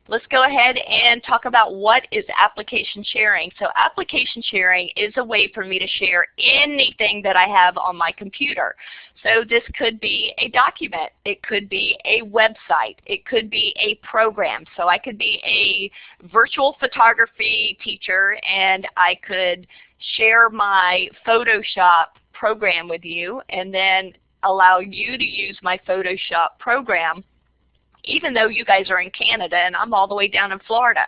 let's go ahead and talk about what is application sharing. So application sharing is a way for me to share anything that I have on my computer. So this could be a document, it could be a website, it could be a program. So I could be a virtual photography teacher and I could share my Photoshop program with you and then allow you to use my Photoshop program even though you guys are in Canada and I'm all the way down in Florida.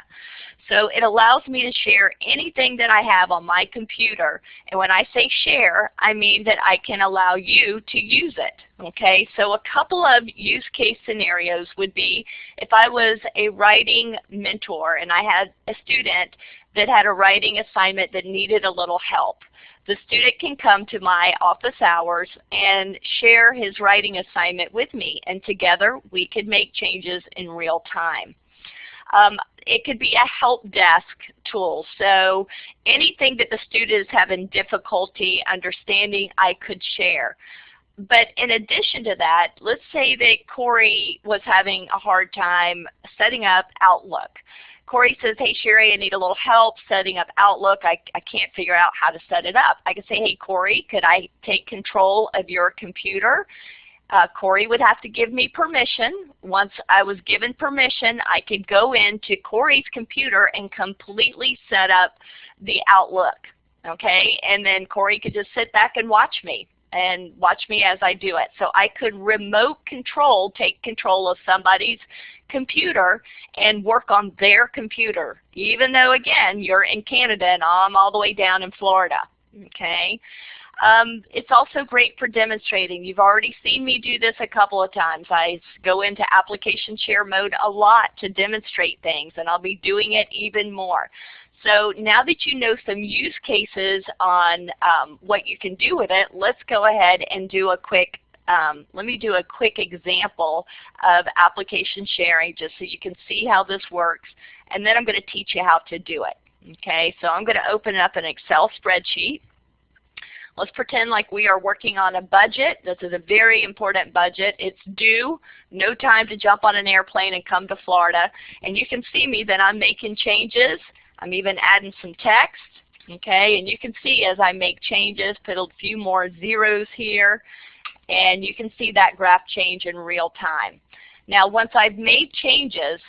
So it allows me to share anything that I have on my computer. And when I say share, I mean that I can allow you to use it. Okay, so a couple of use case scenarios would be if I was a writing mentor and I had a student that had a writing assignment that needed a little help. The student can come to my office hours and share his writing assignment with me, and together we could make changes in real time. It could be a help desk tool, so anything that the student is having difficulty understanding, I could share. But in addition to that, let's say that Corey was having a hard time setting up Outlook. Corey says, hey Sherry, I need a little help setting up Outlook. I can't figure out how to set it up. I could say, hey Corey, could I take control of your computer? Corey would have to give me permission. Once I was given permission, I could go into Corey's computer and completely set up the Outlook. Okay, and then Corey could just sit back and watch me as I do it. So I could remote control, take control of somebody's computer and work on their computer, even though, again, you're in Canada and I'm all the way down in Florida. Okay. It's also great for demonstrating. You've already seen me do this a couple of times. I go into application share mode a lot to demonstrate things, and I'll be doing it even more. So now that you know some use cases on what you can do with it, let's go ahead and do a quick, let me do a quick example of application sharing just so you can see how this works, and then I'm going to teach you how to do it. Okay, so I'm going to open up an Excel spreadsheet. Let's pretend like we are working on a budget. This is a very important budget. It's due, no time to jump on an airplane and come to Florida, and you can see me that I'm making changes. I'm even adding some text, okay, and you can see as I make changes, put a few more zeros here, and you can see that graph change in real time. Now once I've made changes,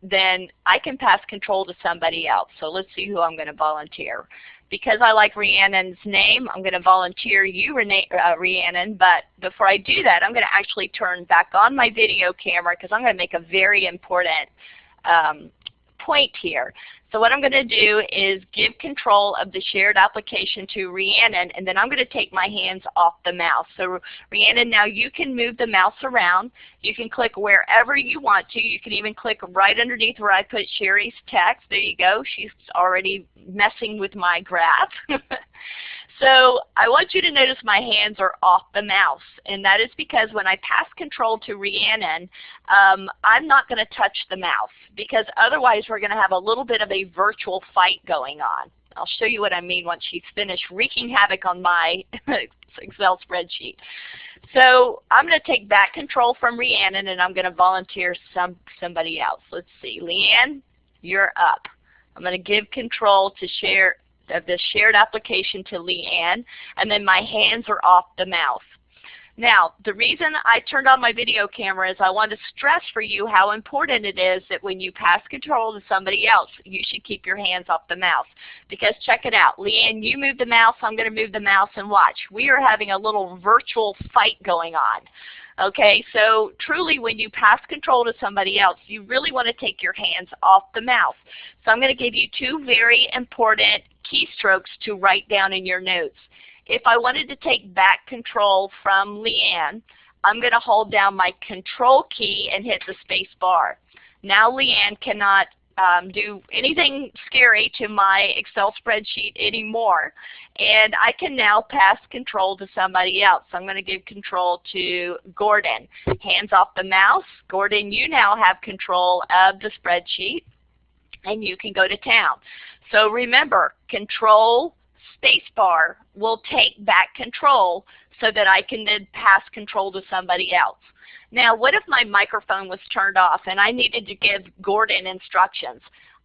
then I can pass control to somebody else. So let's see who I'm going to volunteer. Because I like Rhiannon's name, I'm going to volunteer you, Rhiannon, but before I do that, I'm going to actually turn back on my video camera because I'm going to make a very important point here. So what I'm going to do is give control of the shared application to Rhiannon, and then I'm going to take my hands off the mouse. So Rhiannon, now you can move the mouse around. You can click wherever you want to. You can even click right underneath where I put Sherry's text. There you go. She's already messing with my graph. So I want you to notice my hands are off the mouse, and that is because when I pass control to Rhiannon, I'm not going to touch the mouse because otherwise we're going to have a little bit of a virtual fight going on. I'll show you what I mean once she's finished wreaking havoc on my Excel spreadsheet. So I'm going to take back control from Rhiannon and I'm going to volunteer somebody else. Let's see, Leanne, you're up. I'm going to give control to share of the shared application to Leanne, and then my hands are off the mouse. Now, the reason I turned on my video camera is I want to stress for you how important it is that when you pass control to somebody else, you should keep your hands off the mouse. Because check it out, Leanne, you move the mouse, I'm going to move the mouse, and watch. We are having a little virtual fight going on. Okay, so truly when you pass control to somebody else, you really want to take your hands off the mouse. So I'm going to give you two very important keystrokes to write down in your notes. If I wanted to take back control from Leanne, I'm going to hold down my control key and hit the space bar. Now Leanne cannot do anything scary to my Excel spreadsheet anymore, and I can now pass control to somebody else. So I'm going to give control to Gordon. Hands off the mouse. Gordon, you now have control of the spreadsheet, and you can go to town. So remember, control spacebar will take back control so that I can then pass control to somebody else. Now, what if my microphone was turned off and I needed to give Gordon instructions?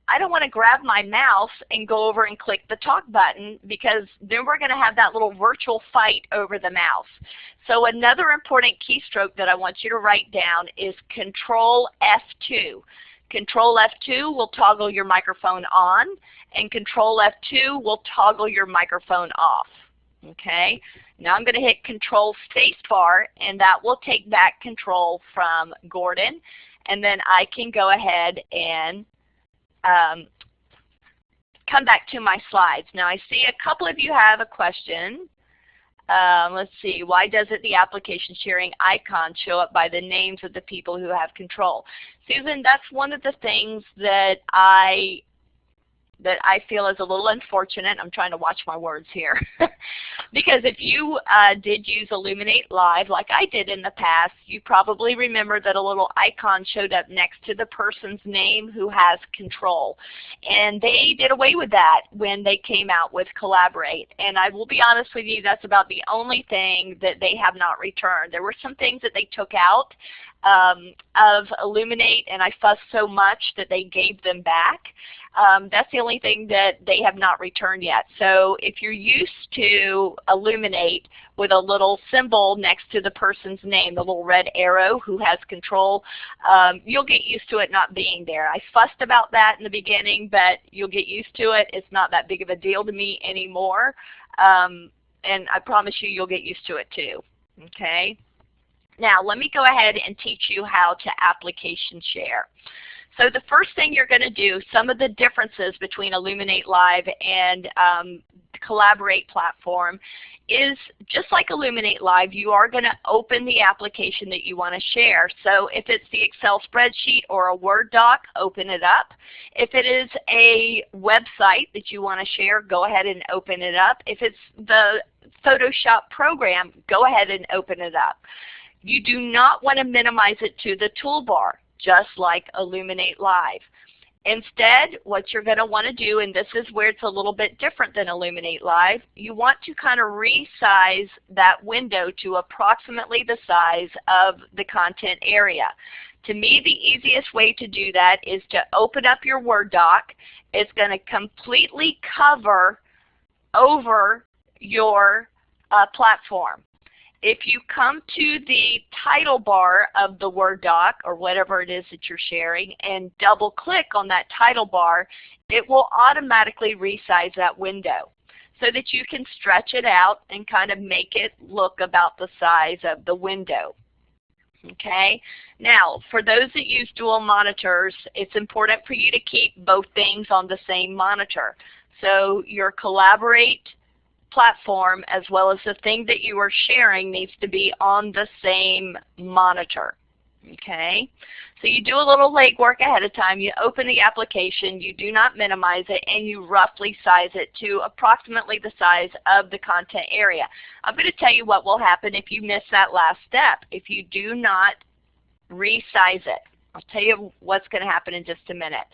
I don't want to grab my mouse and go over and click the talk button, because then we're going to have that little virtual fight over the mouse. So another important keystroke that I want you to write down is Control F2. Control F2 will toggle your microphone on, and Control F2 will toggle your microphone off. Okay? Now I'm going to hit Control Spacebar, and that will take back control from Gordon, and then I can go ahead and come back to my slides. Now I see a couple of you have a question. Let's see, why doesn't the application sharing icon show up by the names of the people who have control? Susan, that's one of the things that I feel is a little unfortunate. I'm trying to watch my words here. Because if you did use Illuminate Live like I did in the past, you probably remember that a little icon showed up next to the person's name who has control. And they did away with that when they came out with Collaborate. And I will be honest with you, that's about the only thing that they have not returned. There were some things that they took out of Illuminate, and I fussed so much that they gave them back. That's the only thing that they have not returned yet. So if you're used to Illuminate with a little symbol next to the person's name, the little red arrow who has control, you'll get used to it not being there. I fussed about that in the beginning, but you'll get used to it. It's not that big of a deal to me anymore. And I promise you, you'll get used to it too. Okay? Now let me go ahead and teach you how to application share. So the first thing you're going to do, some of the differences between Illuminate Live and Collaborate platform is just like Illuminate Live, you are going to open the application that you want to share. So if it's the Excel spreadsheet or a Word doc, open it up. If it is a website that you want to share, go ahead and open it up. If it's the Photoshop program, go ahead and open it up. You do not want to minimize it to the toolbar, just like Illuminate Live. Instead, what you're going to want to do, and this is where it's a little bit different than Illuminate Live, you want to kind of resize that window to approximately the size of the content area. To me, the easiest way to do that is to open up your Word doc. It's going to completely cover over your platform. If you come to the title bar of the Word doc or whatever it is that you're sharing and double click on that title bar, it will automatically resize that window so that you can stretch it out and kind of make it look about the size of the window. Okay? Now, for those that use dual monitors, it's important for you to keep both things on the same monitor. So your Collaborate platform as well as the thing that you are sharing needs to be on the same monitor. Okay? So you do a little legwork ahead of time. You open the application, you do not minimize it, and you roughly size it to approximately the size of the content area. I'm going to tell you what will happen if you miss that last step, if you do not resize it. I'll tell you what's going to happen in just a minute.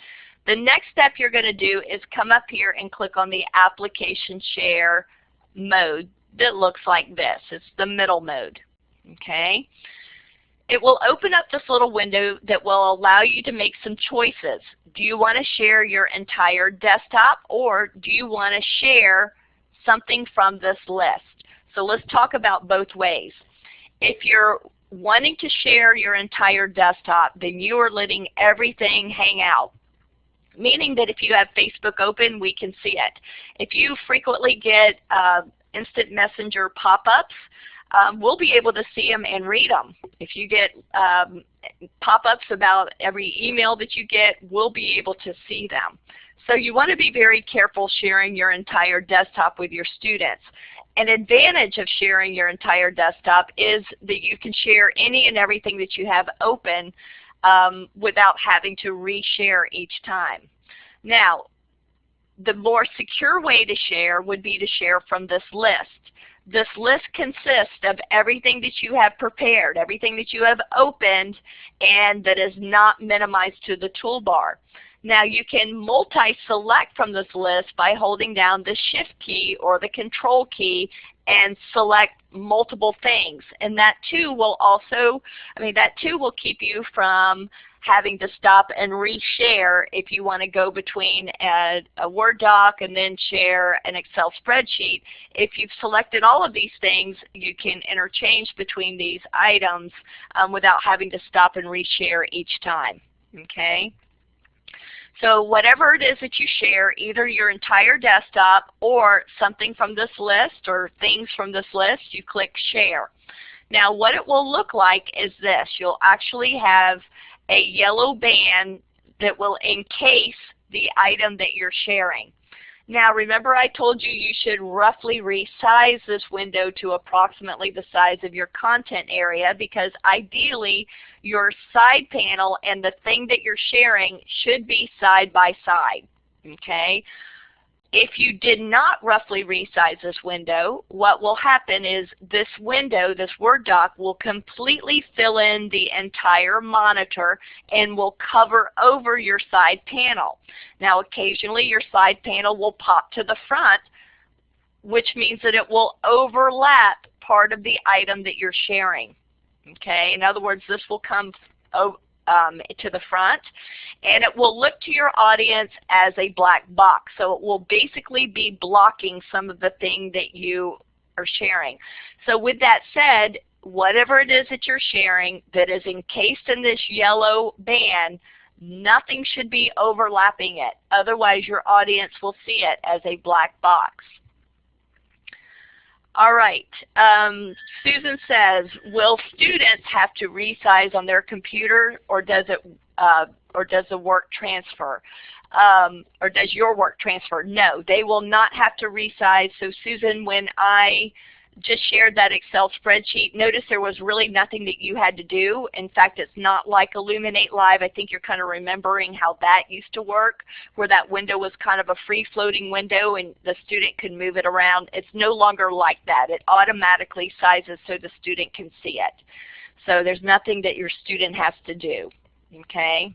The next step you're going to do is come up here and click on the application share mode that looks like this. It's the middle mode. Okay? It will open up this little window that will allow you to make some choices. Do you want to share your entire desktop, or do you want to share something from this list? So let's talk about both ways. If you're wanting to share your entire desktop, then you are letting everything hang out. Meaning that if you have Facebook open, we can see it. If you frequently get instant messenger pop-ups, we'll be able to see them and read them. If you get pop-ups about every email that you get, we'll be able to see them. So you want to be very careful sharing your entire desktop with your students. An advantage of sharing your entire desktop is that you can share any and everything that you have open without having to reshare each time. Now, the more secure way to share would be to share from this list. This list consists of everything that you have prepared, everything that you have opened, and that is not minimized to the toolbar. Now you can multi-select from this list by holding down the Shift key or the Control key and select multiple things. And that too will also, that too will keep you from having to stop and reshare if you want to go between a Word doc and then share an Excel spreadsheet. If you've selected all of these things, you can interchange between these items without having to stop and reshare each time. Okay? So whatever it is that you share, either your entire desktop or something from this list or things from this list, you click Share. Now what it will look like is this. You'll actually have a yellow band that will encase the item that you're sharing. Now remember I told you you should roughly resize this window to approximately the size of your content area, because ideally your side panel and the thing that you're sharing should be side by side. Okay? If you did not roughly resize this window, what will happen is this window, this Word doc, will completely fill in the entire monitor and will cover over your side panel. Now occasionally your side panel will pop to the front, which means that it will overlap part of the item that you're sharing. Okay? In other words, this will come to the front, and it will look to your audience as a black box. So it will basically be blocking some of the thing that you are sharing. So with that said, whatever it is that you're sharing that is encased in this yellow band, nothing should be overlapping it. Otherwise your audience will see it as a black box. All right, Susan says, will students have to resize on their computer, or does the work transfer? Or does your work transfer? No, they will not have to resize. So Susan, when I just shared that Excel spreadsheet, notice there was really nothing that you had to do. In fact, it's not like Illuminate Live. I think you're kind of remembering how that used to work, where that window was kind of a free-floating window and the student could move it around. It's no longer like that. It automatically sizes so the student can see it. So there's nothing that your student has to do. Okay?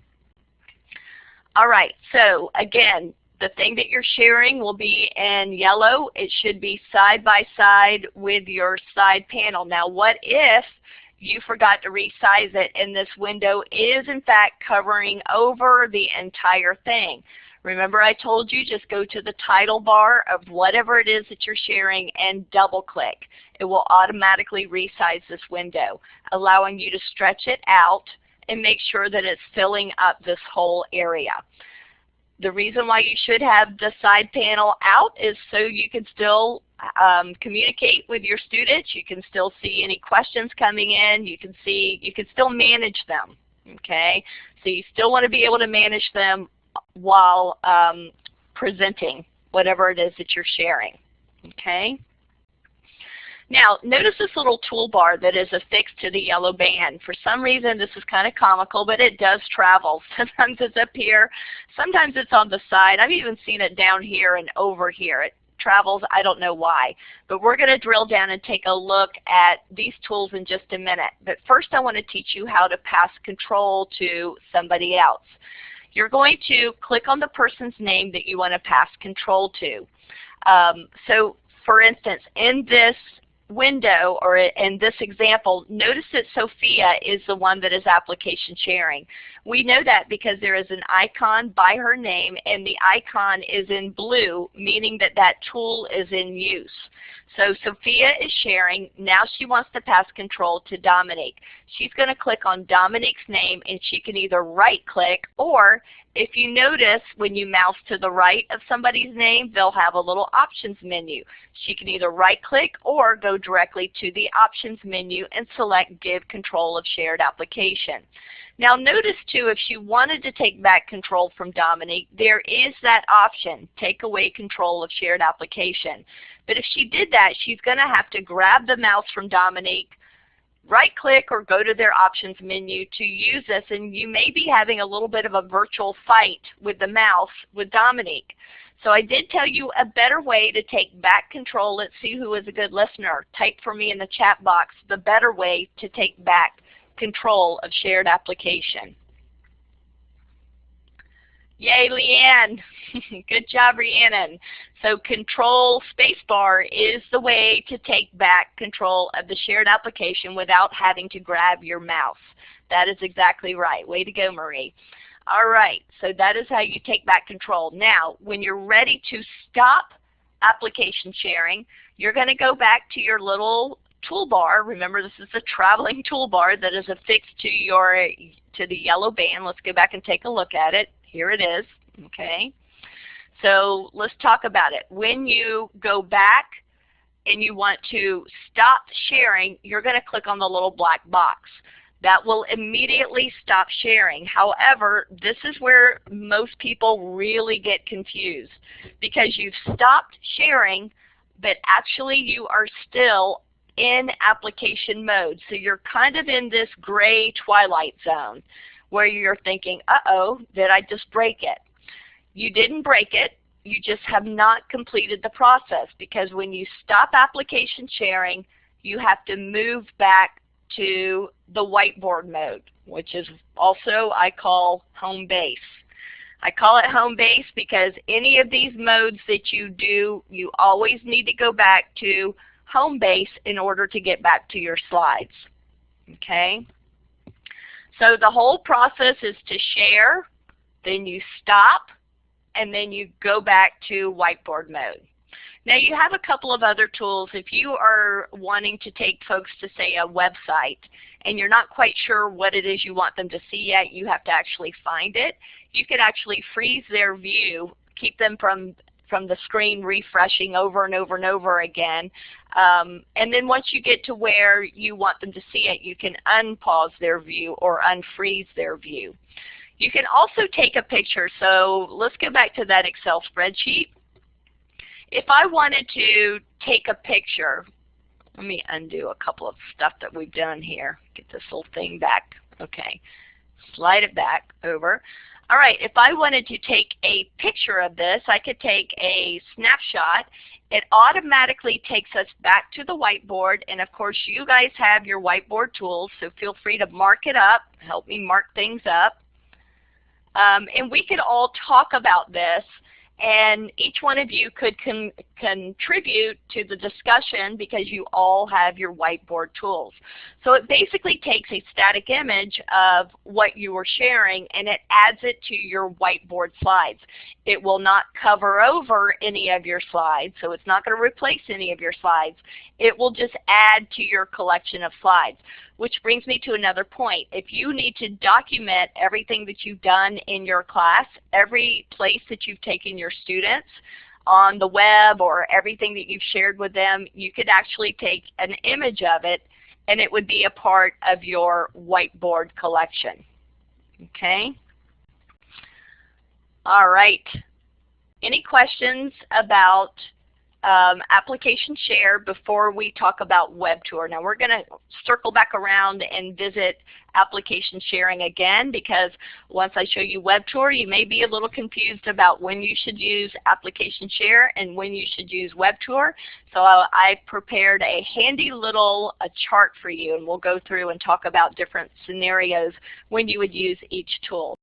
All right, so again, the thing that you're sharing will be in yellow. It should be side by side with your side panel. Now what if you forgot to resize it and this window is in fact covering over the entire thing? Remember I told you just go to the title bar of whatever it is that you're sharing and double click. It will automatically resize this window, allowing you to stretch it out and make sure that it's filling up this whole area. The reason why you should have the side panel out is so you can still communicate with your students. You can still see any questions coming in. You can still manage them. Okay, so you still want to be able to manage them while presenting whatever it is that you're sharing. Okay. Now, notice this little toolbar that is affixed to the yellow band. For some reason, this is kind of comical, but it does travel. Sometimes it's up here. Sometimes it's on the side. I've even seen it down here and over here. It travels. I don't know why. But we're going to drill down and take a look at these tools in just a minute. But first, I want to teach you how to pass control to somebody else. You're going to click on the person's name that you want to pass control to. So, for instance, in this window, or in this example, notice that Sophia is the one that is application sharing. We know that because there is an icon by her name, and the icon is in blue, meaning that that tool is in use. So Sophia is sharing. Now she wants to pass control to Dominique. She's going to click on Dominique's name, and she can either right-click, or if you notice when you mouse to the right of somebody's name, they'll have a little options menu. She can either right-click or go directly to the options menu and select Give Control of Shared Application. Now notice too, if she wanted to take back control from Dominique, there is that option, Take Away Control of Shared Application. But if she did that, she's going to have to grab the mouse from Dominique, right-click or go to their options menu to use this, and you may be having a little bit of a virtual fight with the mouse with Dominique. So I did tell you a better way to take back control. Let's see who is a good listener. Type for me in the chat box the better way to take back control of shared application. Yay, Leanne. Good job, Rhiannon. So control spacebar is the way to take back control of the shared application without having to grab your mouse. That is exactly right. Way to go, Marie. All right, so that is how you take back control. Now, when you're ready to stop application sharing, you're going to go back to your little toolbar. Remember, this is a traveling toolbar that is affixed to the yellow band. Let's go back and take a look at it. Here it is. Okay. So let's talk about it. When you go back and you want to stop sharing, you're going to click on the little black box. That will immediately stop sharing. However, this is where most people really get confused, because you've stopped sharing, but actually you are still in application mode. So you're kind of in this gray twilight zone where you're thinking, uh-oh, did I just break it? You didn't break it. You just have not completed the process, because when you stop application sharing, you have to move back to the whiteboard mode, which is also I call home base. I call it home base because any of these modes that you do, you always need to go back to home base in order to get back to your slides. Okay? So the whole process is to share, then you stop, and then you go back to whiteboard mode. Now you have a couple of other tools. If you are wanting to take folks to, say, a website and you're not quite sure what it is you want them to see yet, you have to actually find it. You could actually freeze their view, keep them from the screen refreshing over and over and over again. And then once you get to where you want them to see it, you can unpause their view or unfreeze their view. You can also take a picture. So let's go back to that Excel spreadsheet. If I wanted to take a picture, let me undo a couple of stuff that we've done here. Get this little thing back. Okay, slide it back over. All right, if I wanted to take a picture of this, I could take a snapshot. It automatically takes us back to the whiteboard, and of course you guys have your whiteboard tools, so feel free to mark it up, help me mark things up. And we could all talk about this, and each one of you could contribute to the discussion because you all have your whiteboard tools. So it basically takes a static image of what you were sharing and it adds it to your whiteboard slides. It will not cover over any of your slides, so it's not going to replace any of your slides. It will just add to your collection of slides. Which brings me to another point. If you need to document everything that you've done in your class, every place that you've taken your students on the web or everything that you've shared with them, you could actually take an image of it and it would be a part of your whiteboard collection. Okay? All right. Any questions about application share before we talk about web tour? Now we're going to circle back around and visit application sharing again, because once I show you web tour you may be a little confused about when you should use application share and when you should use web tour. So I prepared a handy little chart for you, and we'll go through and talk about different scenarios when you would use each tool.